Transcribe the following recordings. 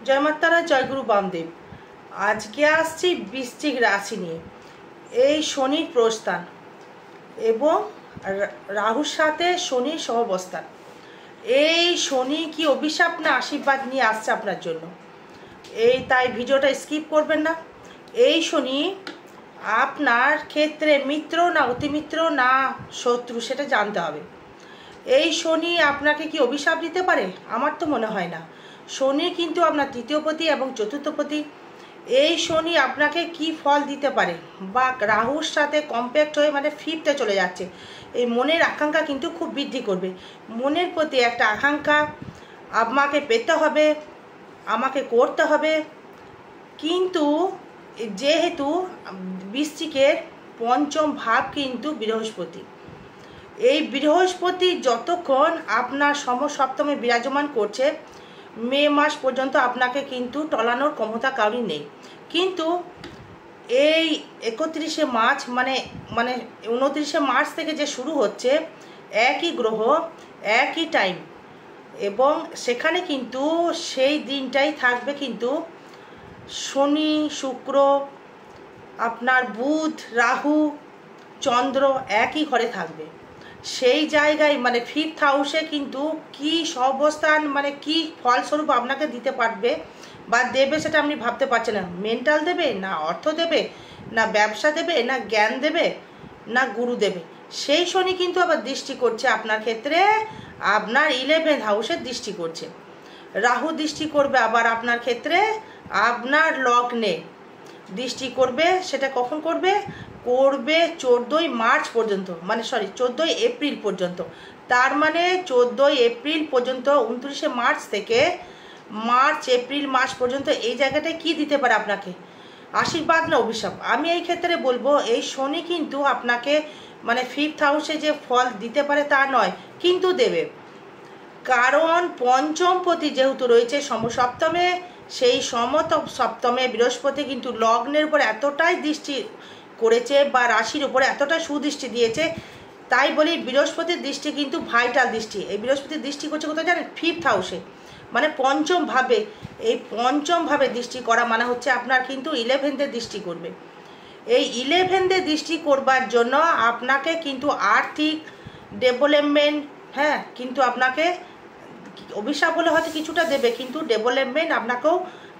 জয় মাতারা, জয় গুরু বামদেব। আজকে আসছি বৃশ্চিক রাশি নিয়ে। এই শনির প্রস্থান এবং রাহুর সাথে শনির সহাবস্থান। এই শনি কি অভিশাপ না আশীর্বাদ নিয়ে আসছে আপনার জন্য, তাই ভিডিওটা স্কিপ করবেন না। এই শনি আপনার ক্ষেত্রে মিত্র না অতিমিত্র না শত্রু সেটা জানতে হবে। এই শনি আপনাকে কি অভিশাপ দিতে পারে? আমার তো মনে হয় না। শনি কিন্তু আপনার তৃতীয়পতি এবং চতুর্থপতি। এই শনি আপনাকে কি ফল দিতে পারে, বা রাহুর সাথে কম্প্যাক্ট হয়ে মানে ফিফথে চলে যাচ্ছে। এই মনের আকাঙ্ক্ষা কিন্তু খুব বৃদ্ধি করবে। মনের প্রতি একটা আকাঙ্ক্ষা আমাকে পেতে হবে, আমাকে করতে হবে। কিন্তু যেহেতু বৃশ্চিকের পঞ্চম ভাব কিন্তু বৃহস্পতি, এই বৃহস্পতি যতক্ষণ আপনার সমসপ্তমে বিরাজমান করছে, মে মাস পর্যন্ত আপনাকে কিন্তু টলানোর ক্ষমতা কারোরই নেই। কিন্তু এই 31শে মার্চ মানে 29শে মার্চ থেকে যে শুরু হচ্ছে, একই গ্রহ একই টাইম, এবং সেখানে কিন্তু সেই দিনটাই থাকবে কিন্তু শনি, শুক্র, আপনার বুধ, রাহু, চন্দ্র একই ঘরে থাকবে। সেই জায়গায় মানে ফিফথ হাউসে কিন্তু কি অবস্থান মানে কি ফলস্বরূপ আপনাকে দিতে পারবে বা দেবে সেটা আপনি ভাবতে পারছেন না। মেন্টাল দেবে না অর্থ দেবে না ব্যবসা দেবে না জ্ঞান দেবে না গুরু দেবে। সেই শনি কিন্তু আবার দৃষ্টি করছে আপনার ক্ষেত্রে, আপনার 11th হাউসের দৃষ্টি করছে। রাহু দৃষ্টি করবে আবার আপনার ক্ষেত্রে, আপনার লগ্নে দৃষ্টি করবে। সেটা কখন করবে? 14ই মার্চ পর্যন্ত, 14ই এপ্রিল পর্যন্ত। তার মানে 14ই এপ্রিল পর্যন্ত, 29শে মার্চ থেকে মার্চ এপ্রিল মাস পর্যন্ত এই জায়গাটায় কি দিতে পারে আপনাকে? আশীর্বাদ না অভিশাপ? আমি এই ক্ষেত্রে বলবো এই শনি কিন্তু আপনাকে মানে ফিফথ হাউসে যে ফল দিতে পারে তা নয়, কিন্তু দেবে। কারণ পঞ্চমপতি যেহেতু রয়েছে সমসপ্তমে, সেই সপ্তমে বৃহস্পতি কিন্তু লগ্নের উপর এতটাই দৃষ্টি করেছে বা রাশির উপরে এতটা সুদৃষ্টি দিয়েছে। তাই বলি বৃহস্পতির দৃষ্টি কিন্তু ভাইটাল দৃষ্টি। এই বৃহস্পতির দৃষ্টি করছে কোথায় জানেন? ফিফথ হাউসে, মানে পঞ্চম ভাবে। এই পঞ্চম ভাবে দৃষ্টি করা মানে হচ্ছে আপনার কিন্তু 11th দৃষ্টি করবে। এই 11th দৃষ্টি করবার জন্য আপনাকে কিন্তু আর্থিক ডেভেলপমেন্ট, কিন্তু আপনাকে অভিশাপ বলে হয়তো কিছুটা দেবে, কিন্তু ডেভেলপমেন্ট আপনাকেও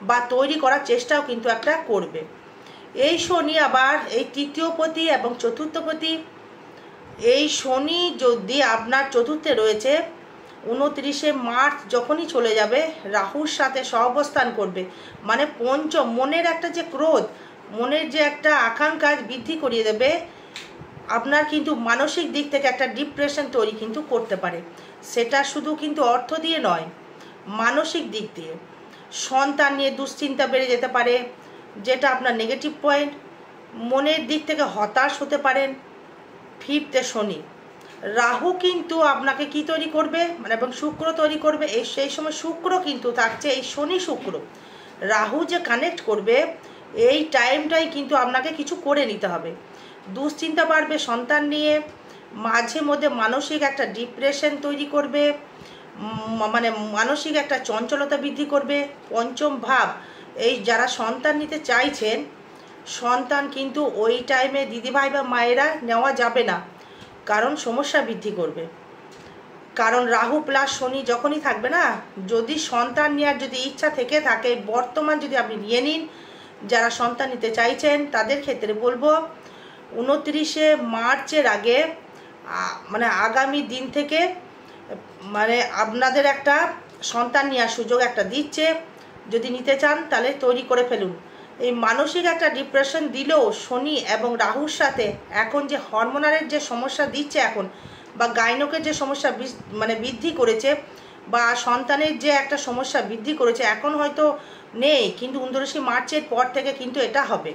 বা তৈরি করার চেষ্টাও কিন্তু একটা করবে। এই শনি আবার এই তৃতীয়পতি এবং চতুর্থপতি। এই শনি যদি আপনার চতুর্থে রয়েছে, 29শে মার্চ যখনই চলে যাবে রাহুর সাথে সহাবস্থান করবে, মানে পঞ্চম মনের একটা যে ক্রোধ, মনের যে একটা আকাঙ্ক্ষা বৃদ্ধি করিয়ে দেবে। আপনার কিন্তু মানসিক দিক থেকে একটা ডিপ্রেশন তৈরি কিন্তু করতে পারে। সেটা শুধু কিন্তু অর্থ দিয়ে নয়, মানসিক দিক দিয়ে সন্তান নিয়ে দুশ্চিন্তা বেড়ে যেতে পারে, যেটা আপনার নেগেটিভ পয়েন্ট। মনের দিক থেকে হতাশ হতে পারেন। ফিফথে শনি, রাহু কিন্তু আপনাকে কি তৈরি করবে এবং শুক্র তৈরি করবে। সেই সময় শুক্র কিন্তু থাকছে, এই শনি শুক্র রাহু যে কানেক্ট করবে, এই টাইমটাই কিন্তু আপনাকে কিছু করে নিতে হবে। দুশ্চিন্তা বাড়বে সন্তান নিয়ে, মাঝে মধ্যে মানসিক একটা ডিপ্রেশন তৈরি করবে, মানে মানসিক একটা চঞ্চলতা বৃদ্ধি করবে। পঞ্চম ভাব, এই যারা সন্তান নিতে চাইছেন, সন্তান কিন্তু ওই টাইমে দিদিভাই বা মায়েরা নেওয়া যাবে না, কারণ সমস্যা বৃদ্ধি করবে। কারণ রাহু প্লাস শনি যখনই থাকবে না, যদি সন্তান নেওয়ার যদি ইচ্ছা থেকে থাকে বর্তমান যদি আপনি নিয়ে নিন, যারা সন্তান নিতে চাইছেন তাদের ক্ষেত্রে বলবো 29শে মার্চের আগে, মানে আগামী দিন থেকে মানে আপনাদের একটা সন্তান নেওয়ার সুযোগ একটা দিচ্ছে। যদি নিতে চান তাহলে তৈরি করে ফেলুন। এই মানসিক একটা ডিপ্রেশন দিলেও শনি এবং রাহুর সাথে এখন যে হরমোনালের যে সমস্যা দিচ্ছে এখন, বা গাইনকের যে সমস্যা মানে বৃদ্ধি করেছে, বা সন্তানের যে একটা সমস্যা বৃদ্ধি করেছে, এখন হয়তো নেই, কিন্তু 29শে মার্চের পর থেকে কিন্তু এটা হবে।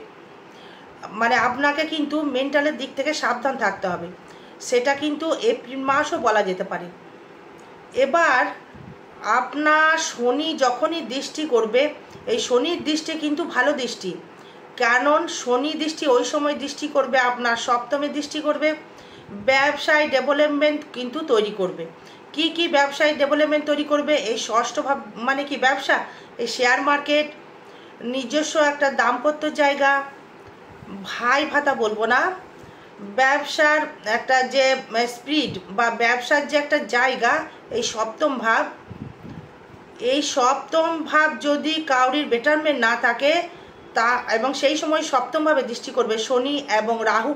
মানে আপনাকে কিন্তু মেন্টালের দিক থেকে সাবধান থাকতে হবে। সেটা কিন্তু এপ্রিল মাসও বলা যেতে পারে। এবার আপনার শনি যখনই দৃষ্টি করবে, এই শনির দৃষ্টি কিন্তু ভালো দৃষ্টি, কারণ শনি দৃষ্টি ওই সময় দৃষ্টি করবে আপনার সপ্তমে দৃষ্টি করবে, ব্যবসায় ডেভেলপমেন্ট কিন্তু তৈরি করবে। কি কি ব্যবসায় ডেভেলপমেন্ট তৈরি করবে। এই ষষ্ঠ ভাব মানে কি ব্যবসা, এই শেয়ার মার্কেট, নিজস্ব একটা দাম্পত্য জায়গা, ভাই ভাতা বলবো না, ব্যবসার একটা যে স্পিড বা ব্যবসার যে একটা জায়গা, এই সপ্তম ভাব, এই সপ্তম ভাব যদি কাউরির বেটারমেন্ট না থাকে তা, এবং সেই সময় সপ্তমভাবে দৃষ্টি করবে শনি এবং রাহু,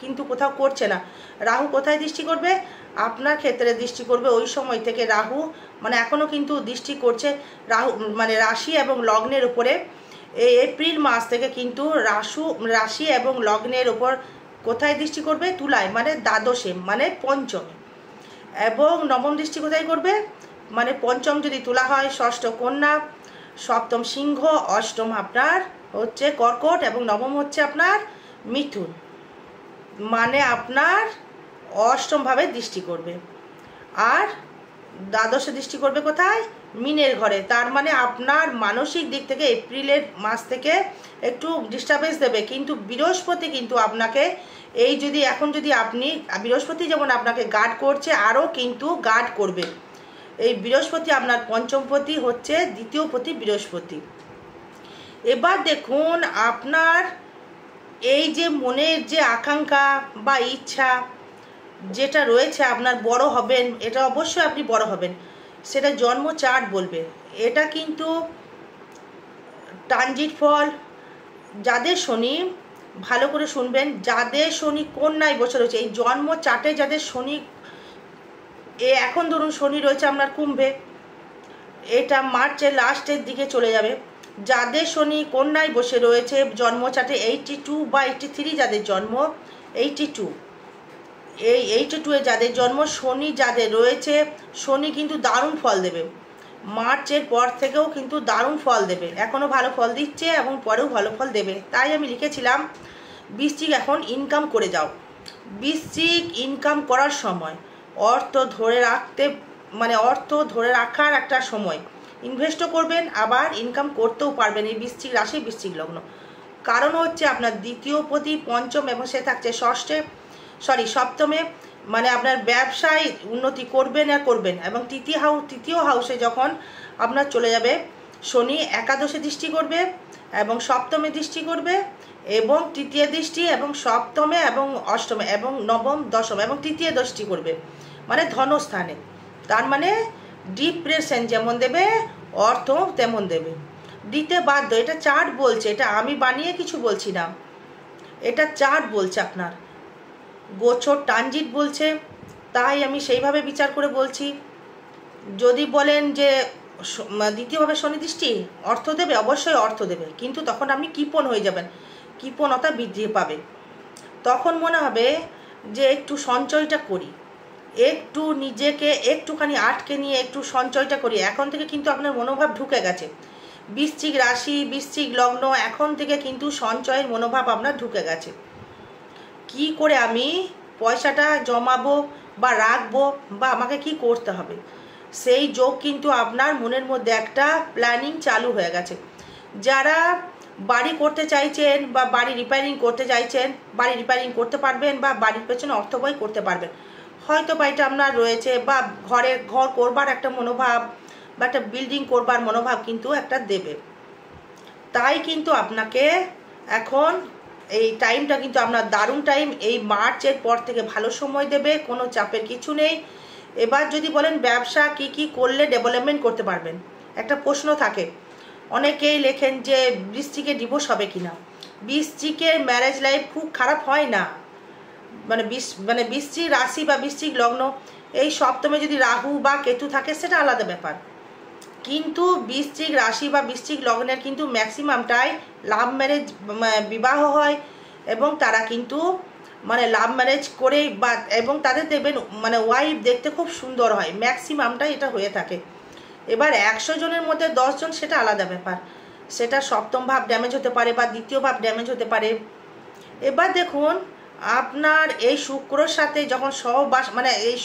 কিন্তু কোথাও করছে না। রাহু কোথায় দৃষ্টি করবে? আপনার ক্ষেত্রে দৃষ্টি করবে। ওই সময় থেকে রাহু মানে এখনও কিন্তু দৃষ্টি করছে রাহু মানে রাশি এবং লগ্নের উপরে। এই এপ্রিল মাস থেকে কিন্তু রাশি এবং লগ্নের ওপর কোথায় দৃষ্টি করবে? তুলায়, মানে দ্বাদশে, মানে পঞ্চমে। এবং নবম দৃষ্টি কোথায় করবে? মানে পঞ্চম যদি তুলা হয়, ষষ্ঠ কন্যা, সপ্তম সিংহ, অষ্টম আপনার হচ্ছে কর্কট এবং নবম হচ্ছে আপনার মিথুন, মানে আপনার অষ্টমভাবে দৃষ্টি করবে। আর দ্বাদশে দৃষ্টি করবে কোথায়? মিনের ঘরে। তার মানে আপনার মানসিক দিক থেকে এপ্রিলের মাস থেকে একটু ডিস্টার্বেন্স দেবে, কিন্তু বৃহস্পতি কিন্তু আপনাকে এই যদি এখন যদি আপনি বৃহস্পতি যেমন আপনাকে গার্ড করছে, আরও কিন্তু গার্ড করবে। এই বৃহস্পতি আপনার পঞ্চমপতি হচ্ছে দ্বিতীয়পতি বৃহস্পতি। এবার দেখুন আপনার এই যে মনের যে আকাঙ্ক্ষা বা ইচ্ছা যেটা রয়েছে, আপনার বড় হবেন, এটা অবশ্যই আপনি বড় হবেন, সেটা জন্ম চার্ট বলবে। এটা কিন্তু ট্রানজিট ফল। যাদের শনি, ভালো করে শুনবেন, যাদের শনি কন্যায় বসে রয়েছে, এই জন্ম চার্টে যাদের শনি এখন ধরুন শনি রয়েছে আপনার কুম্ভে, এটা মার্চের লাস্টের দিকে চলে যাবে। যাদের শনি কন্যায় বসে রয়েছে জন্ম চার্টে 82 বা 83 যাদের জন্ম, 82 এই 82-এ যাদের জন্ম, শনি যাদের রয়েছে, শনি কিন্তু দারুণ ফল দেবে। মার্চের পর থেকেও কিন্তু দারুণ ফল দেবে, এখনও ভালো ফল দিচ্ছে এবং পরেও ভালো ফল দেবে। তাই আমি লিখেছিলাম বৃশ্চিক এখন ইনকাম করে যাও। বৃশ্চিক ইনকাম করার সময়, অর্থ ধরে রাখার একটা সময়, ইনভেস্টও করবেন আবার ইনকাম করতেও পারবেন এই বৃশ্চিক রাশি বৃশ্চিক লগ্ন। কারণ হচ্ছে আপনার দ্বিতীয়পতি পঞ্চম এবং সে থাকছে সপ্তমে, মানে আপনার ব্যবসায় উন্নতি করবেন এবং তৃতীয় হাউসে যখন আপনার চলে যাবে শনি, একাদশে দৃষ্টি করবে এবং সপ্তমে দৃষ্টি করবে এবং তৃতীয় দৃষ্টি এবং সপ্তমে এবং অষ্টমে এবং নবম দশম এবং তৃতীয় দৃষ্টি করবে, মানে ধনস্থানে। তার মানে ডিপ্রেশন যেমন দেবে, অর্থ তেমন দেবে, দিতে বাধ্য। এটা চার্ট বলছে, এটা আমি বানিয়ে কিছু বলছি না, এটা চার্ট বলছে, আপনার গোচর ট্রানজিট বলছে, তাই আমি সেইভাবে বিচার করে বলছি। যদি বলেন যে দ্বিতীয়ভাবে শনি দৃষ্টি অর্থ দেবে, অবশ্যই অর্থ দেবে, কিন্তু তখন আপনি কৃপণ হয়ে যাবেন, কৃপণতা বৃদ্ধি পাবে। তখন মনে হবে যে একটু সঞ্চয়টা করি, একটু নিজেকে একটুখানি আটকে নিয়ে একটু সঞ্চয়টা করি। এখন থেকে কিন্তু আপনার মনোভাব ঢুকে গেছে, বৃশ্চিক রাশি বৃশ্চিক লগ্ন, এখন থেকে কিন্তু সঞ্চয়ের মনোভাব আপনার ঢুকে গেছে। কি করে আমি পয়সাটা জমাবো বা রাখবো বা আমাকে কি করতে হবে, সেই যোগ কিন্তু আপনার মনের মধ্যে একটা প্ল্যানিং চালু হয়ে গেছে। যারা বাড়ি করতে চাইছেন বা বাড়ি রিপেয়ারিং করতে চাইছেন, বাড়ি রিপেয়ারিং করতে পারবেন বা বাড়ির পেছনে অর্থ ব্যয় করতে পারবেন, হয়তো বাড়িটা আপনার রয়েছে, বা ঘর করবার একটা মনোভাব বা একটা বিল্ডিং করবার মনোভাব কিন্তু একটা দেবে। তাই কিন্তু আপনাকে এখন এই টাইমটা কিন্তু আপনার দারুণ টাইম। এই মার্চের পর থেকে ভালো সময় দেবে, কোনো চাপের কিছু নেই। এবার যদি বলেন ব্যবসা কি কি করলে ডেভেলপমেন্ট করতে পারবেন, একটা প্রশ্ন থাকে, অনেকেই লেখেন যে বৃশ্চিকে ডিভোর্স হবে কিনা। বৃশ্চিকের ম্যারেজ লাইফ খুব খারাপ হয় না, মানে বৃশ্চিক রাশি বা বৃশ্চিক লগ্ন, এই সপ্তমে যদি রাহু বা কেতু থাকে সেটা আলাদা ব্যাপার, কিন্তু বৃশ্চিক রাশি বা বৃশ্চিক লগ্নের কিন্তু ম্যাক্সিমামটাই লাভ ম্যারেজ বিবাহ হয়, এবং তারা কিন্তু মানে লাভ ম্যারেজ করে বা এবং তাদের দেখবেন মানে ওয়াইফ দেখতে খুব সুন্দর হয়, ম্যাক্সিমামটাই এটা হয়ে থাকে। এবার 100 জনের মধ্যে 10 জন সেটা আলাদা ব্যাপার, সেটা সপ্তম ভাব ড্যামেজ হতে পারে বা দ্বিতীয় ভাব ড্যামেজ হতে পারে। এবার দেখুন আপনার এই শুক্রর সাথে যখন সহবাস, মানে এই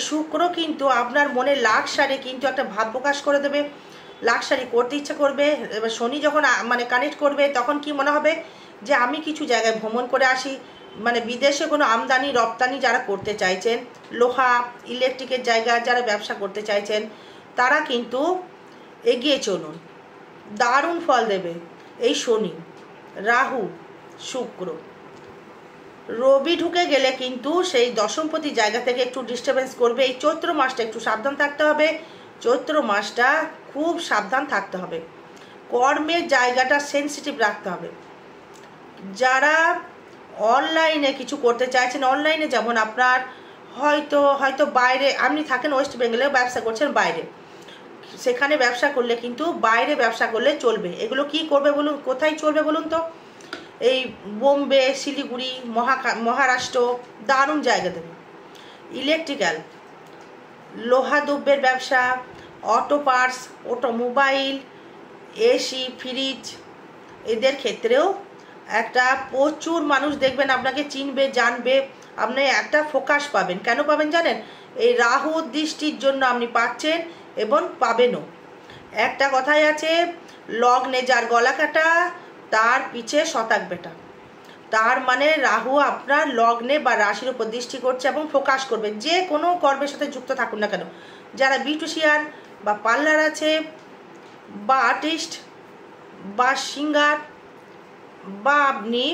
শুক্র কিন্তু আপনার মনে লাক্সারি কিন্তু একটা ভাব প্রকাশ করে দেবে, লাক্সারি করতে ইচ্ছা করবে। এবার শনি যখন মানে কানেক্ট করবে তখন কি মনে হবে যে আমি কিছু জায়গায় ভ্রমণ করে আসি, মানে বিদেশে কোনো আমদানি রপ্তানি যারা করতে চাইছেন, লোহা ইলেকট্রিকের জায়গা যারা ব্যবসা করতে চাইছেন, তারা কিন্তু এগিয়ে চলুন, দারুণ ফল দেবে এই শনি, রাহু, শুক্র। রবি ঢুকে গেলে কিন্তু সেই দশমপতি জায়গা থেকে একটু ডিস্টারবেন্স করবে। এই চৈত্র মাসটা একটু সাবধান থাকতে হবে, চৈত্র মাসটা খুব সাবধান থাকতে হবে, কর্মের জায়গাটা সেন্সিটিভ রাখতে হবে। যারা অনলাইনে কিছু করতে চাইছেন, অনলাইনে যেমন আপনার হয়তো বাইরে, আপনি থাকেন ওয়েস্ট বেঙ্গলে, ব্যবসা করছেন বাইরে, সেখানে ব্যবসা করলে কিন্তু বাইরে ব্যবসা করলে চলবে। এগুলো কি করবে বলুন, কোথায় চলবে বলুন তো? এই বোম্বে, শিলিগুড়ি, মহারাষ্ট্র দারুণ জায়গা দেবে। ইলেকট্রিক্যাল, লোহা দ্রব্যের ব্যবসা, auto parts, automobile, AC, fridge, এদের ক্ষেত্রেও একটা প্রচুর মানুষ দেখবেন আপনাকে চিনবে, জানবে, আপনি একটা ফোকাস পাবেন। কেন পাবেন জানেন? এই রাহুর দৃষ্টির জন্য আপনি পাচ্ছেন এবং পাবেনও। একটা কথাই আছে, লগ্নে যার গলা কাটা তার পিছে শতাক বেটা। তার মানে রাহু আপনার লগ্নে বা রাশির উপর দৃষ্টি করছে এবং ফোকাস করবে। যে কোনো কর্মের সাথে যুক্ত থাকুন না কেন, যারা বিউটিশিয়ান বা পার্লার আছে, বা আর্টিস্ট, বা সিঙ্গার, বা আপনি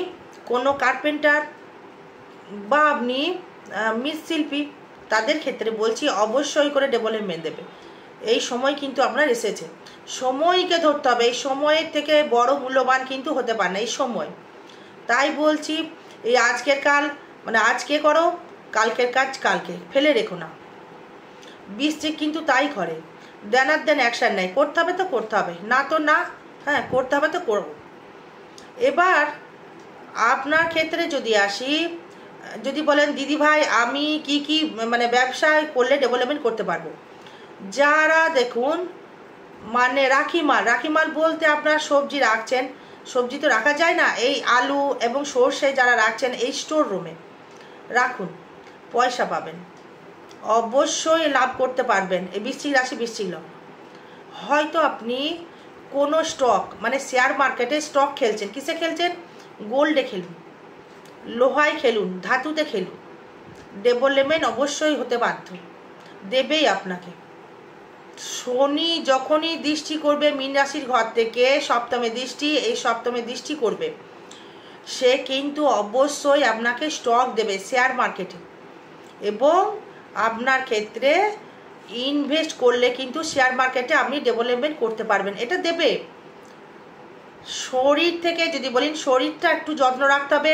কোনো কার্পেন্টার, বা আপনি মৃৎশিল্পী, তাদের ক্ষেত্রে বলছি অবশ্যই করে ডেভেলপমেন্ট দেবে। এই সময় কিন্তু আপনার এসেছে, সময়কে ধরতে হবে। এই সময়ের থেকে বড় মূল্যবান কিন্তু হতে পারে না এই সময়। তাই বলছি, এই আজকের কাল মানে আজকে করো, কালকের কাজ কালকে ফেলে রেখো না। বৃশ্চিক কিন্তু তাই করে, দেনার দেন অ্যাকশান নেয়, করতে হবে তো করতে হবে, না তো না, হ্যাঁ করতে হবে তো করবো। এবার আপনার ক্ষেত্রে যদি আসি, যদি বলেন দিদি ভাই আমি কি কি মানে ব্যবসায় করলে ডেভেলপমেন্ট করতে পারবো, যারা দেখুন মানে রাখিমাল বলতে আপনার সবজি রাখছেন, সবজি তো রাখা যায় না, এই আলু এবং সর্ষে যারা রাখছেন এই স্টোর রুমে রাখুন, পয়সা পাবেন, অবশ্যই লাভ করতে পারবেন। এই বৃশ্চিক রাশি, বৃশ্চিক লগ্ন। হয়তো আপনি কোনো স্টক মানে শেয়ার মার্কেটে স্টক খেলছেন, কিসে খেলছেন? গোল্ডে খেলুন, লোহায় খেলুন, ধাতুতে খেলুন, ডেভেলপমেন্ট অবশ্যই হতে বাধ্য, দেবেই আপনাকে। শনি যখনই দৃষ্টি করবে মীন রাশির ঘর থেকে, সপ্তমে দৃষ্টি, এই সপ্তমে দৃষ্টি করবে, সে কিন্তু অবশ্যই আপনাকে স্টক দেবে শেয়ার মার্কেটে, এবং আপনার ক্ষেত্রে ইনভেস্ট করলে কিন্তু শেয়ার মার্কেটে আপনি ডেভেলপমেন্ট করতে পারবেন, এটা দেবে। শরীর থেকে যদি বলেন, শরীরটা একটু যত্ন রাখতে হবে,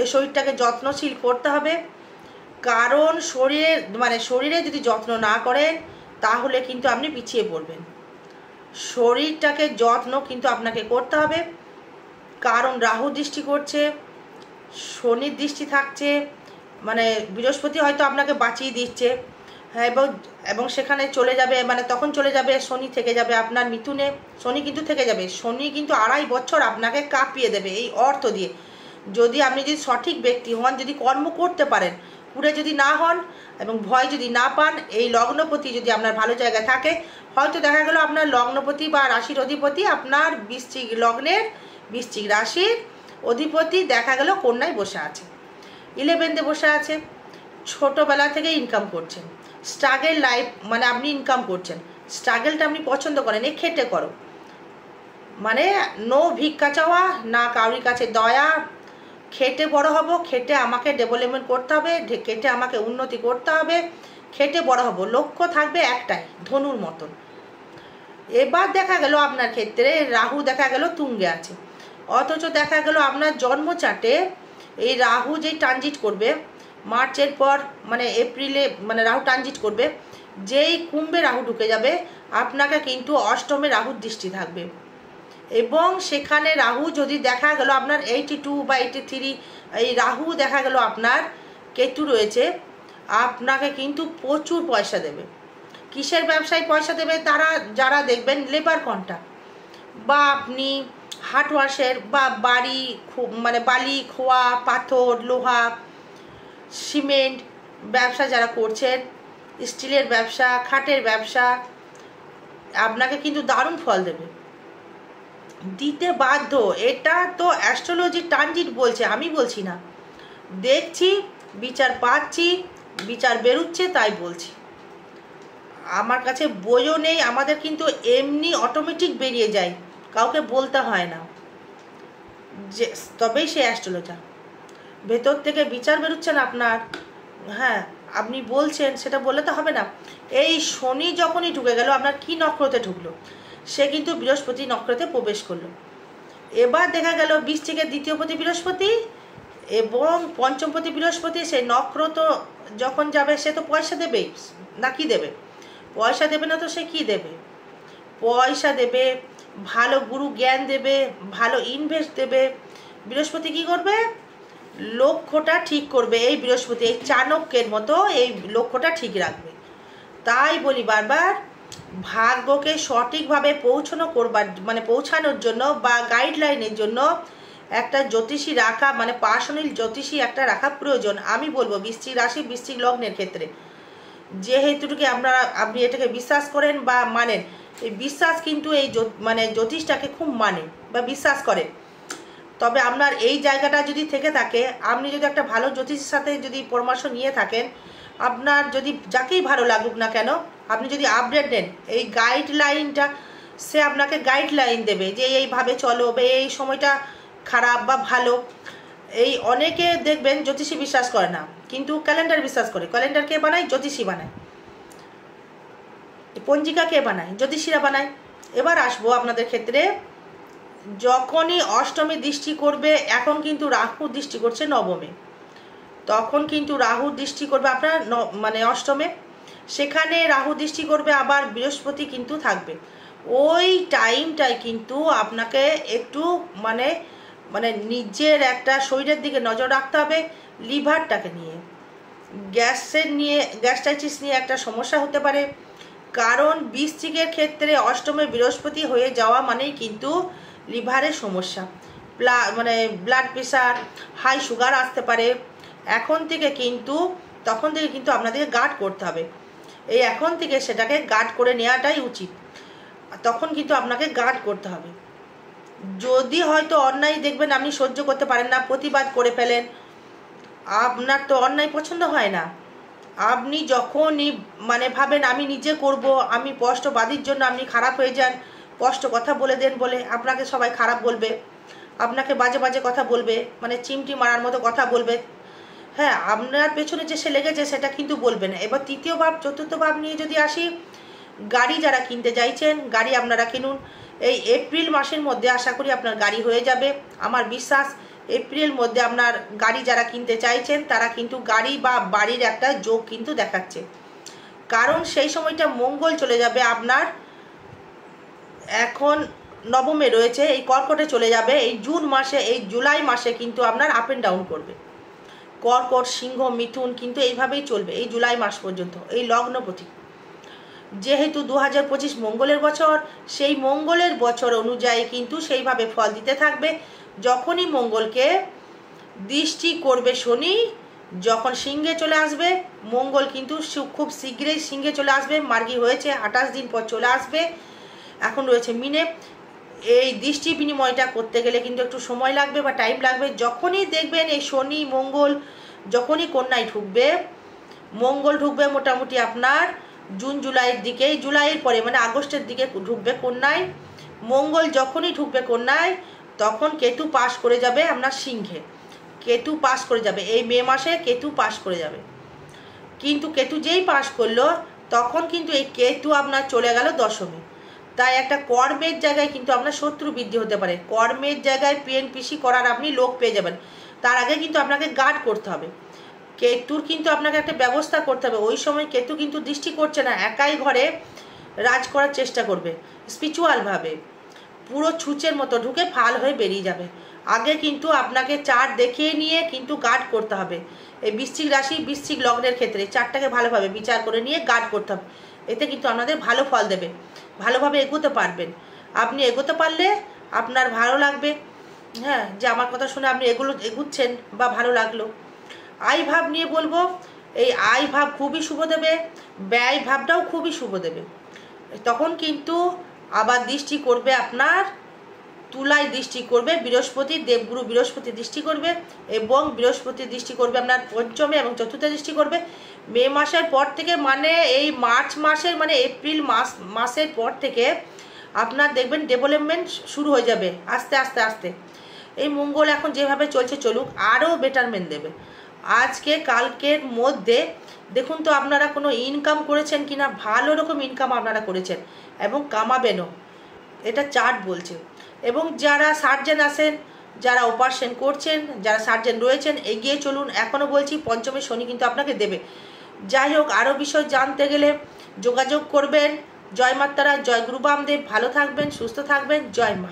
এই শরীরটাকে যত্নশীল করতে হবে, কারণ শরীরে যদি যত্ন না করেন তাহলে কিন্তু আপনি পিছিয়ে পড়বেন। শরীরটাকে যত্ন কিন্তু আপনাকে করতে হবে, কারণ রাহু দৃষ্টি করছে, শনির দৃষ্টি থাকছে, মানে বৃহস্পতি হয়তো আপনাকে বাঁচিয়ে দিচ্ছে, হ্যাঁ, এবং সেখানে চলে যাবে, মানে তখন চলে যাবে, শনি থেকে যাবে আপনার মিথুনে, শনি কিন্তু থেকে যাবে, শনি কিন্তু 2.5 বছর আপনাকে কাঁপিয়ে দেবে এই অর্থ দিয়ে। যদি আপনি যদি সঠিক ব্যক্তি হন, যদি কর্ম করতে পারেন, পুরে যদি না হন এবং ভয় যদি না পান, এই লগ্নপতি যদি আপনার ভালো জায়গায় থাকে, হয়তো দেখা গেল আপনার লগ্নপতি বা রাশির অধিপতি আপনার বৃশ্চিক লগ্নের, বৃশ্চিক রাশির অধিপতি দেখা গেল কন্যায় বসে আছে, 11তে বসে আছে, ছোটোবেলা থেকে ইনকাম করছেন, স্ট্রাগল লাইফ, মানে আপনি ইনকাম করছেন, স্ট্রাগলটা আপনি পছন্দ করেন, এই খেটে করো, মানে নো ভিক্ষা চাওয়া, না কারোর কাছে দয়া, খেটে বড় হব, খেটে আমাকে ডেভেলপমেন্ট করতে হবে, খেটে আমাকে উন্নতি করতে হবে, খেটে বড় হব, লক্ষ্য থাকবে একটাই, ধনুর মতন। এবার দেখা গেল আপনার ক্ষেত্রে রাহু দেখা গেল তুঙ্গে আছে, অথচ দেখা গেল আপনার জন্ম চার্টে এই রাহু যেই ট্রানজিট করবে মার্চের পর, মানে এপ্রিলে, মানে রাহু ট্রানজিট করবে, যেই কুম্ভে রাহু ঢুকে যাবে আপনাকে কিন্তু অষ্টমে রাহুর দৃষ্টি থাকবে, এবং সেখানে রাহু যদি দেখা গেল আপনার 82 বা 83, এই রাহু দেখা গেল আপনার কেতু রয়েছে, আপনাকে কিন্তু প্রচুর পয়সা দেবে। কিসের ব্যবসায় পয়সা দেবে? তারা যারা দেখবেন লেবার কন্ট্রাক্ট, বা আপনি হার্ডওয়ার্সের, বা মানে বালি, খোয়া, পাথর, লোহা, সিমেন্ট ব্যবসা যারা করছেন, স্টিলের ব্যবসা, খাটের ব্যবসা, আপনাকে কিন্তু দারুণ ফল দেবে, দিতে বাধ্য। এটা তো অ্যাস্ট্রোলজি ট্রানজিট বলছে, আমি বলছি না। দেখছি, বিচার পাচ্ছি, বিচার বেরোচ্ছে, তাই বলছি। আমার কাছে বইও নেই, আমাদের কিন্তু এমনি অটোমেটিক বেরিয়ে যায়, কাউকে বলতে হয় না, যে তবেই সে অ্যাস্ট্রোলজার। ভেতর থেকে বিচার বেরোচ্ছেন আপনার, হ্যাঁ আপনি বলছেন, সেটা বললে তো হবে না। এই শনি যখনই ঢুকে গেল, আপনার কি নক্ষত্রে ঢুকলো, সে কিন্তু বৃহস্পতি নক্ষত্রে প্রবেশ করলো। এবার দেখা গেল বৃশ্চিকের দ্বিতীয়পতি বৃহস্পতি এবং পঞ্চমপতি বৃহস্পতি, সেই নক্ষত্র যখন যাবে, সে তো পয়সা দেবেই, না কি দেবে? পয়সা দেবে না তো সে কি দেবে? পয়সা দেবে, ভালো গুরু জ্ঞান দেবে, ভালো ইনভেস্ট দেবে। বৃহস্পতি কি করবে? লক্ষ্যটা ঠিক করবে। এই বৃহস্পতি এই চাণক্যের মতো এই লক্ষ্যটা ঠিক রাখবে। তাই বলি বারবার, ভাগ্যকে সঠিকভাবে পৌঁছানোর জন্য বা গাইডলাইনের জন্য একটা জ্যোতিষী রাখা, মানে পার্সোনাল জ্যোতিষী একটা রাখা প্রয়োজন। আমি বলবো বৃশ্চিক রাশি, বৃশ্চিক লগ্নের ক্ষেত্রে, যেহেতুটুকু আপনি এটাকে বিশ্বাস করেন বা মানেন, এই বিশ্বাস কিন্তু এই জ্যোতিষটাকে খুব মানে বা বিশ্বাস করে। তবে আপনার এই জায়গাটা যদি থেকে থাকে, আপনি যদি একটা ভালো জ্যোতিষের সাথে যদি পরামর্শ নিয়ে থাকেন, আপনার যদি যাকেই ভালো লাগুক না কেন, আপনি যদি আপডেট নেন, এই গাইডলাইনটা সে আপনাকে গাইডলাইন দেবে যে এইভাবে চলো, বা এই সময়টা খারাপ বা ভালো। এই অনেকে দেখবেন জ্যোতিষী বিশ্বাস করে না, কিন্তু ক্যালেন্ডার বিশ্বাস করে। ক্যালেন্ডার কে বানায়? জ্যোতিষী বানায়। পঞ্জিকা কে বানায়? জ্যোতিষীরা বানায়। এবার আসবো আপনাদের ক্ষেত্রে, যখনই অষ্টমী দৃষ্টি করবে, এখন কিন্তু রাহু দৃষ্টি করছে নবমে, তখন কিন্তু রাহু দৃষ্টি করবে আপনার অষ্টমে, সেখানে রাহু দৃষ্টি করবে, আবার বৃহস্পতি কিন্তু থাকবে। ওই টাইমটায় কিন্তু আপনাকে একটু নিজের একটা শরীরের দিকে নজর রাখতে হবে। লিভারটাকে নিয়ে, গ্যাস্ট্রাইটিস নিয়ে একটা সমস্যা হতে পারে। কারণ বৃশ্চিকের ক্ষেত্রে অষ্টমে বৃহস্পতি হয়ে যাওয়া মানেই কিন্তু লিভারের সমস্যা, ব্লাড প্রেশার, হাই সুগার আসতে পারে। তখন থেকে কিন্তু আপনাদেরকে গার্ড করতে হবে। এই এখন থেকে সেটাকে গার্ড করে নেওয়াটাই উচিত। তখন কিন্তু আপনাকে গার্ড করতে হবে। যদি হয়তো অন্যায় দেখবেন আপনি সহ্য করতে পারেন না, প্রতিবাদ করে ফেলেন, আপনার তো অন্যায় পছন্দ হয় না, আপনি যখনই ভাবেন আমি নিজে করব, আমি স্পষ্টবাদীর জন্য আপনি খারাপ হয়ে যান, স্পষ্ট কথা বলে দেন বলে আপনাকে সবাই খারাপ বলবে, আপনাকে বাজে বাজে কথা বলবে, চিমটি মারার মতো কথা বলবে। হ্যাঁ, আপনার পেছনে যে সে লেগেছে সেটা কিন্তু বলবে না। এবার তৃতীয় ভাব, চতুর্থ ভাব নিয়ে যদি আসি, গাড়ি যারা কিনতে চাইছেন, গাড়ি আপনারা কিনুন। এই এপ্রিল মাসের মধ্যে আশা করি আপনার গাড়ি হয়ে যাবে। আমার বিশ্বাস এপ্রিল মধ্যে আপনার গাড়ি যারা কিনতে চাইছেন, তারা কিন্তু গাড়ি বা বাড়ির একটা যোগ কিন্তু দেখাচ্ছে। কারণ সেই সময়টা মঙ্গল চলে যাবে আপনার, এখন নবমে রয়েছে, এই কর্কটে চলে যাবে এই জুন মাসে। এই জুলাই মাসে কিন্তু আপনার আপ অ্যান্ড ডাউন করবে। কর্কট, সিংহ, মিথুন কিন্তু এইভাবেই চলবে এই জুলাই মাস পর্যন্ত, এই লগ্নপতি। যেহেতু 2025 মঙ্গলের বছর, সেই মঙ্গলের বছর অনুযায়ী কিন্তু সেইভাবে ফল দিতে থাকবে। যখনই মঙ্গলকে দৃষ্টি করবে শনি, যখন সিংহে চলে আসবে মঙ্গল, কিন্তু খুব শীঘ্রই সিংহে চলে আসবে, মার্গী হয়েছে 28 দিন পর চলে আসবে, এখন রয়েছে মিনে। এই দৃষ্টি বিনিময়টা করতে গেলে কিন্তু একটু সময় লাগবে বা টাইম লাগবে। যখনই দেখবেন এই শনি মঙ্গল যখনই কন্যায় ঢুকবে, মঙ্গল ঢুকবে মোটামুটি আপনার জুন জুলাইয়ের দিকে, জুলাইয়ের পরে আগস্টের দিকে ঢুকবে কন্যায়। মঙ্গল যখনই ঢুকবে কন্যায়, তখন কেতু পাস করে যাবে আপনার সিংহে, কেতু পাস করে যাবে এই মে মাসে, কেতু পাস করে যাবে। কিন্তু কেতু যেই পাস করলো, তখন কিন্তু এই কেতু আপনার চলে গেল দশমে। তাই একটা কর্মের জায়গায় কিন্তু আপনার শত্রু বৃদ্ধি হতে পারে। কর্মের জায়গায় পিএনপিসি করার আপনি লোক পেয়ে যাবেন। তার আগে কিন্তু আপনাকে গার্ড করতে হবে। কেতুর কিন্তু আপনাকে একটা ব্যবস্থা করতে হবে। ওই সময় কেতু কিন্তু দৃষ্টি করছে না, একাই ঘরে রাজ করার চেষ্টা করবে স্পিরিচুয়ালভাবে, পুরো ছুঁচের মতো ঢুকে ফাল হয়ে বেরিয়ে যাবে। আগে কিন্তু আপনাকে চার্ট দেখিয়ে নিয়ে কিন্তু গার্ড করতে হবে। এই বৃশ্চিক রাশি, বৃশ্চিক লগ্নের ক্ষেত্রে চার্টটাকে ভালোভাবে বিচার করে নিয়ে গার্ড করতে হবে। এতে কিন্তু আপনাদের ভালো ফল দেবে, ভালোভাবে এগোতে পারবেন। আপনি এগোতে পারলে আপনার ভালো লাগবে, হ্যাঁ, যে আমার কথা শুনে আপনি এগুচ্ছেন বা ভালো লাগলো। আয় ভাব নিয়ে বলবো, এই আয় ভাব খুবই শুভ দেবে, ব্যয় ভাবটাও খুবই শুভ দেবে। তখন কিন্তু আবার দৃষ্টি করবে আপনার তুলায় দৃষ্টি করবে বৃহস্পতি, দেবগুরু বৃহস্পতি দৃষ্টি করবে এবং বৃহস্পতি দৃষ্টি করবে আপনার পঞ্চমে এবং চতুর্থে দৃষ্টি করবে। মে মাসের পর থেকে মানে এই মার্চ মাসের মানে এপ্রিল মাসের পর থেকে আপনার দেখবেন ডেভেলপমেন্ট শুরু হয়ে যাবে আস্তে আস্তে আস্তে। এই মঙ্গল এখন যেভাবে চলছে চলুক, আরও বেটারমেন্ট দেবে। আজকে কালকের মধ্যে দেখুন তো আপনারা কোনো ইনকাম করেছেন কিনা, ভালো রকম ইনকাম আপনারা করেছেন এবং কামাবেনও, এটা চার্ট বলছে। এবং যারা সার্জেন আছেন, যারা অপারেশন করছেন, যারা সার্জেন রয়েছেন, এগিয়ে চলুন। এখনও বলছি পঞ্চমে শনি কিন্তু আপনাকে দেবে। যাই হোক, আরও বিষয় জানতে গেলে যোগাযোগ করবেন। জয় মাতারা, জয় গুরু বামদেব। ভালো থাকবেন, সুস্থ থাকবেন। জয় মা।